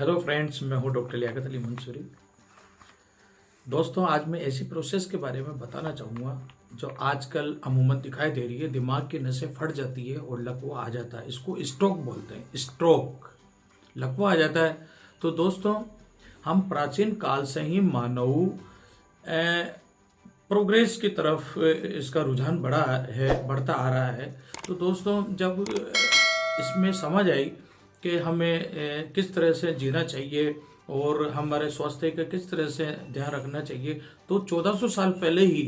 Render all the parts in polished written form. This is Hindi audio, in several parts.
हेलो फ्रेंड्स, मैं हूं डॉक्टर लियाकत अली मंसूरी। दोस्तों, आज मैं ऐसी प्रोसेस के बारे में बताना चाहूँगा जो आजकल अमूमन दिखाई दे रही है। दिमाग की नसें फट जाती है और लकवा आ जाता है। इसको स्ट्रोक बोलते हैं। स्ट्रोक, लकवा आ जाता है। तो दोस्तों, हम प्राचीन काल से ही मानव प्रोग्रेस की तरफ इसका रुझान बढ़ता आ रहा है। तो दोस्तों, जब इसमें समझ आई कि हमें किस तरह से जीना चाहिए और हमारे स्वास्थ्य का किस तरह से ध्यान रखना चाहिए, तो 1400 साल पहले ही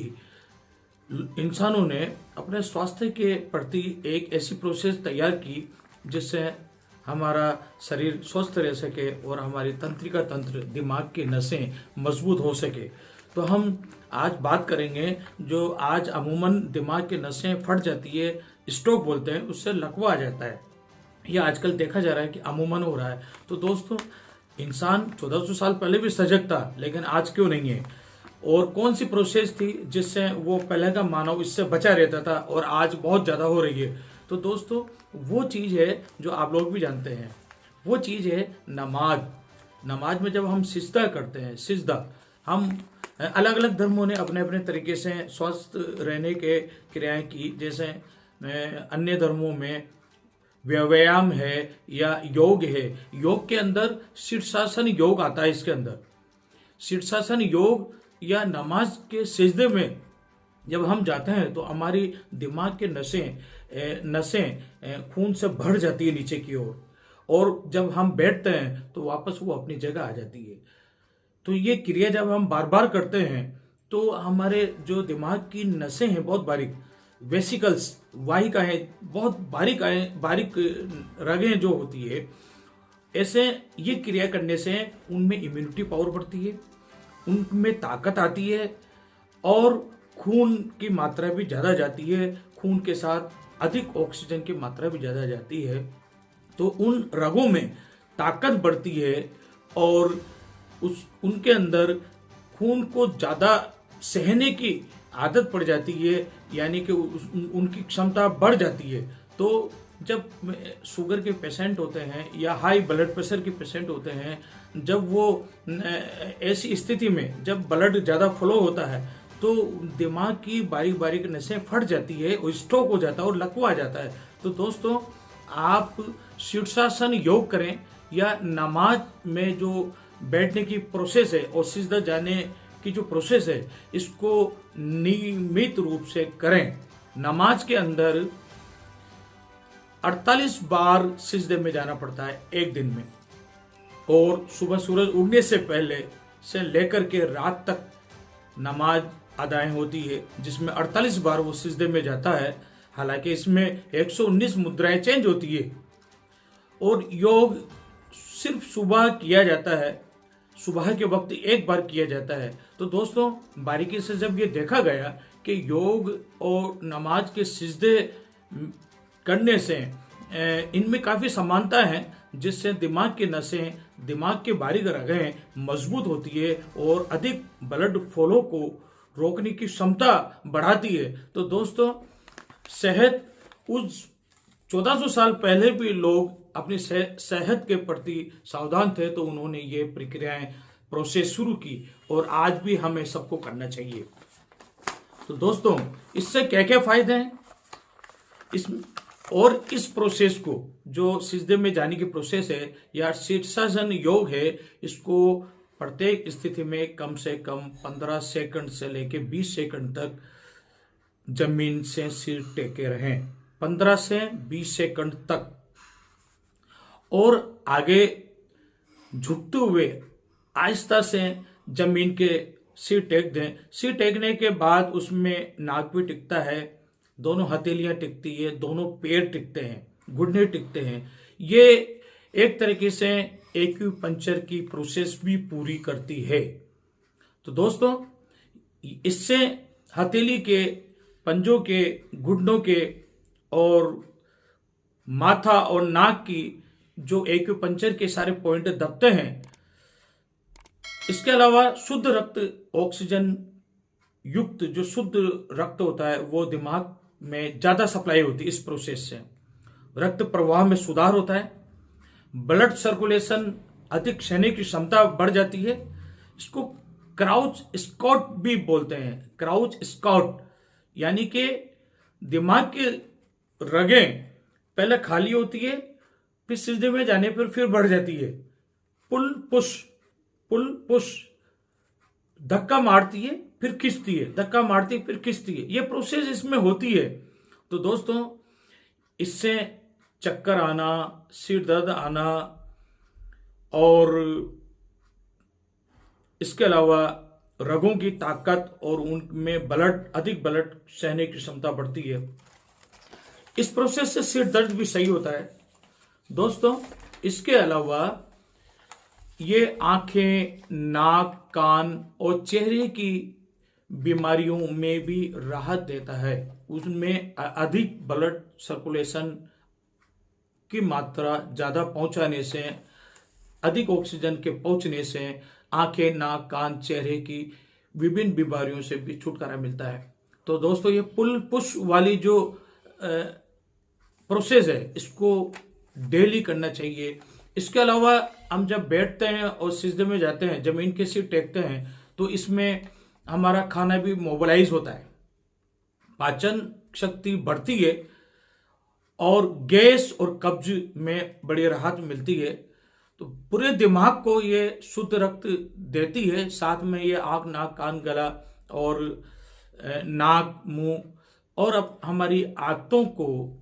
इंसानों ने अपने स्वास्थ्य के प्रति एक ऐसी प्रोसेस तैयार की जिससे हमारा शरीर स्वस्थ रह सके और हमारी तंत्रिका तंत्र, दिमाग की नसें मजबूत हो सके। तो हम आज बात करेंगे जो आज अमूमन दिमाग की नसें फट जाती है, स्ट्रोक बोलते हैं, उससे लकवा आ जाता है। ये आजकल देखा जा रहा है कि अमूमन हो रहा है। तो दोस्तों, इंसान 1400 साल पहले भी सजग था, लेकिन आज क्यों नहीं है? और कौन सी प्रोसेस थी जिससे वो पहले का मानव इससे बचा रहता था और आज बहुत ज़्यादा हो रही है? तो दोस्तों, वो चीज़ है जो आप लोग भी जानते हैं। वो चीज़ है नमाज। नमाज में जब हम सिजदा करते हैं, सिजदा, हम अलग अलग धर्मों ने अपने अपने तरीके से स्वस्थ रहने के क्रियाएं की। जैसे अन्य धर्मों में व्यायाम है या योग है। योग के अंदर शीर्षासन योग आता है। इसके अंदर शीर्षासन योग या नमाज के सिजदे में जब हम जाते हैं तो हमारी दिमाग के नसें खून से भर जाती है नीचे की ओर, और जब हम बैठते हैं तो वापस वो अपनी जगह आ जाती है। तो ये क्रिया जब हम बार बार करते हैं तो हमारे जो दिमाग की नसें हैं, बहुत बारीक वेसिकल्स, वाहिकाएं, बहुत बारीक रगें जो होती है, ऐसे ये क्रिया करने से उनमें इम्यूनिटी पावर बढ़ती है, उनमें ताकत आती है और खून की मात्रा भी ज़्यादा जाती है। खून के साथ अधिक ऑक्सीजन की मात्रा भी ज़्यादा जाती है, तो उन रगों में ताकत बढ़ती है और उनके अंदर खून को ज़्यादा सहने की आदत पड़ जाती है, यानी कि उनकी क्षमता बढ़ जाती है। तो जब शुगर के पेशेंट होते हैं या हाई ब्लड प्रेशर के पेशेंट होते हैं, जब वो ऐसी स्थिति में जब ब्लड ज़्यादा फ्लो होता है तो दिमाग की बारीक बारीक नसें फट जाती है और स्ट्रोक हो जाता है और लकवा आ जाता है। तो दोस्तों, आप शीर्षासन योग करें या नमाज में जो बैठने की प्रोसेस है और सिजदा जाने की जो प्रोसेस है, इसको नियमित रूप से करें। नमाज के अंदर 48 बार सिजदे में जाना पड़ता है एक दिन में, और सुबह सूरज उगने से पहले से लेकर के रात तक नमाज अदाएं होती है, जिसमें 48 बार वो सिजदे में जाता है। हालांकि इसमें 119 मुद्राएं चेंज होती है और योग सिर्फ सुबह किया जाता है, सुबह के वक्त एक बार किया जाता है। तो दोस्तों, बारीकी से जब ये देखा गया कि योग और नमाज के सिजदे करने से इनमें काफ़ी समानता है, जिससे दिमाग की नसें, दिमाग के बारीक रगें मजबूत होती है और अधिक ब्लड फ्लो को रोकने की क्षमता बढ़ाती है। तो दोस्तों, सेहत, उस 1400 साल पहले भी लोग अपनी सेहत के प्रति सावधान थे, तो उन्होंने ये प्रक्रियाएं, प्रोसेस शुरू की और आज भी हमें सबको करना चाहिए। तो दोस्तों, इससे क्या क्या फायदे हैं इस प्रोसेस को, जो सिजदे में जाने की प्रोसेस है या शीर्षासन योग है, इसको प्रत्येक स्थिति में कम से कम 15 सेकंड से लेकर 20 सेकंड तक जमीन से सिर टेके रहें, 15 से 20 सेकंड तक, और आगे झुकते हुए आहिस्ता से जमीन के सिर टेक दें। सिर टेकने के बाद उसमें नाक भी टिकता है, दोनों हथेलियां टिकती है, दोनों पैर टिकते हैं, घुटने टिकते हैं। ये एक तरीके से एक्यूपंक्चर की प्रोसेस भी पूरी करती है। तो दोस्तों, इससे हथेली के, पंजों के, घुटनों के और माथा और नाक की जो एक्यूपंक्चर के सारे पॉइंट दबते हैं। इसके अलावा शुद्ध रक्त, ऑक्सीजन युक्त जो शुद्ध रक्त होता है, वो दिमाग में ज्यादा सप्लाई होती है। इस प्रोसेस से रक्त प्रवाह में सुधार होता है, ब्लड सर्कुलेशन अधिक सहने की क्षमता बढ़ जाती है। इसको क्राउच स्काउट भी बोलते हैं। क्राउच स्काउट यानी कि दिमाग की रगें पहले खाली होती है, फिर सीधे में जाने पर फिर बढ़ जाती है। पुल पुश, धक्का मारती है फिर खींचती है, धक्का मारती है फिर खींचती है, ये प्रोसेस इसमें होती है। तो दोस्तों, इससे चक्कर आना, सिर दर्द आना और इसके अलावा रगों की ताकत और उनमें अधिक ब्लड सहने की क्षमता बढ़ती है। इस प्रोसेस से सिर दर्द भी सही होता है दोस्तों। इसके अलावा ये आंखें, नाक, कान और चेहरे की बीमारियों में भी राहत देता है। उसमें अधिक ब्लड सर्कुलेशन की मात्रा ज्यादा पहुंचाने से, अधिक ऑक्सीजन के पहुंचने से आंखें, नाक, कान, चेहरे की विभिन्न बीमारियों से भी छुटकारा मिलता है। तो दोस्तों, ये पुल पुश वाली जो प्रोसेस है, इसको डेली करना चाहिए। इसके अलावा हम जब बैठते हैं और सिजदे में जाते हैं, जमीन के सिर टेकते हैं, तो इसमें हमारा खाना भी मोबिलाइज होता है, पाचन शक्ति बढ़ती है और गैस और कब्ज में बड़ी राहत मिलती है। तो पूरे दिमाग को ये शुद्ध रक्त देती है। साथ में ये आँख, नाक, कान, गला और नाक, मुंह और अब हमारी आंतों को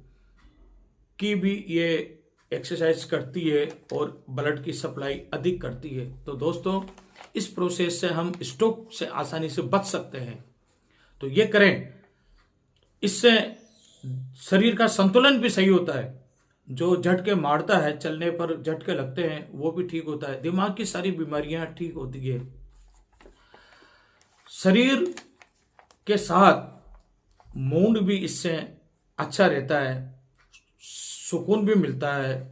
की भी ये एक्सरसाइज करती है और ब्लड की सप्लाई अधिक करती है। तो दोस्तों, इस प्रोसेस से हम स्ट्रोक से आसानी से बच सकते हैं। तो ये करें, इससे शरीर का संतुलन भी सही होता है। जो झटके मारता है, चलने पर झटके लगते हैं, वो भी ठीक होता है। दिमाग की सारी बीमारियां ठीक होती है। शरीर के साथ मूड भी इससे अच्छा रहता है, सुकून भी मिलता है,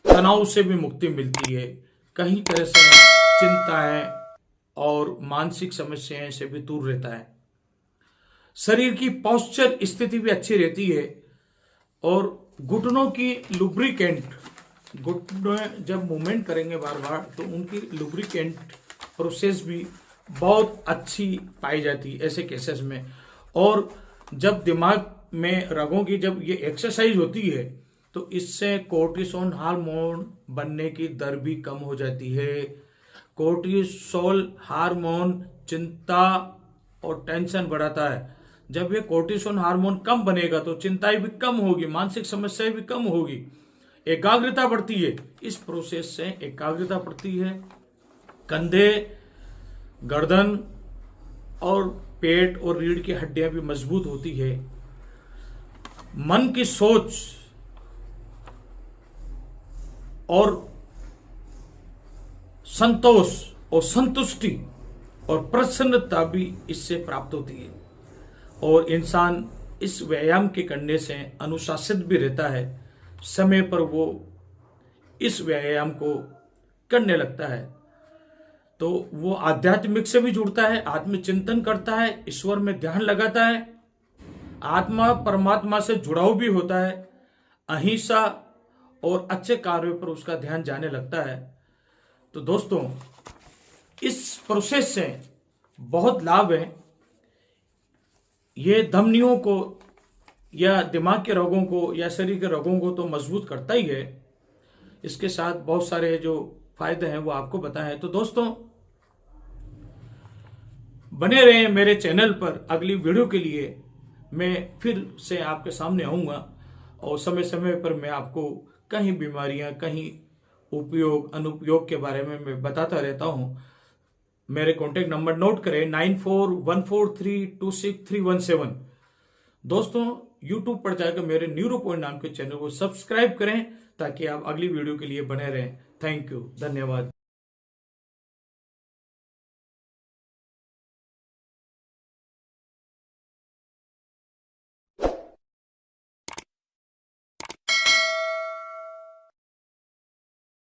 तनाव से भी मुक्ति मिलती है, कहीं तरह से चिंताएं और मानसिक समस्याएं से भी दूर रहता है। शरीर की पोस्चर स्थिति भी अच्छी रहती है और घुटनों की लुब्रिकेंट, घुटने जब मूवमेंट करेंगे बार बार, तो उनकी लुब्रिकेंट प्रोसेस भी बहुत अच्छी पाई जाती है ऐसे केसेस में। और जब दिमाग में रगों की जब ये एक्सरसाइज होती है, तो इससे कोर्टिसोल हार्मोन बनने की दर भी कम हो जाती है। कोर्टिसोल हार्मोन चिंता और टेंशन बढ़ाता है। जब ये कोर्टिसोल हार्मोन कम बनेगा तो चिंताएं भी कम होगी, मानसिक समस्याएं भी कम होगी, एकाग्रता बढ़ती है। इस प्रोसेस से एकाग्रता बढ़ती है। कंधे, गर्दन और पेट और रीढ़ की हड्डियां भी मजबूत होती है। मन की सोच और संतोष और संतुष्टि और प्रसन्नता भी इससे प्राप्त होती है। और इंसान इस व्यायाम के करने से अनुशासित भी रहता है। समय पर वो इस व्यायाम को करने लगता है, तो वो आध्यात्मिक से भी जुड़ता है, आत्मचिंतन करता है, ईश्वर में ध्यान लगाता है, आत्मा परमात्मा से जुड़ाव भी होता है, अहिंसा और अच्छे कार्यों पर उसका ध्यान जाने लगता है। तो दोस्तों, इस प्रोसेस से बहुत लाभ है। ये धमनियों को या दिमाग के रोगों को या शरीर के रोगों को तो मजबूत करता ही है। इसके साथ बहुत सारे जो फायदे हैं वो आपको बताए हैं। तो दोस्तों, बने रहें मेरे चैनल पर। अगली वीडियो के लिए मैं फिर से आपके सामने आऊंगा और समय समय पर मैं आपको कहीं बीमारियां, कहीं उपयोग अनुपयोग के बारे में मैं बताता रहता हूं। मेरे कॉन्टेक्ट नंबर नोट करें 9414326317। दोस्तों, यूट्यूब पर जाकर मेरे न्यूरो पॉइंट नाम के चैनल को सब्सक्राइब करें ताकि आप अगली वीडियो के लिए बने रहें। थैंक यू, धन्यवाद।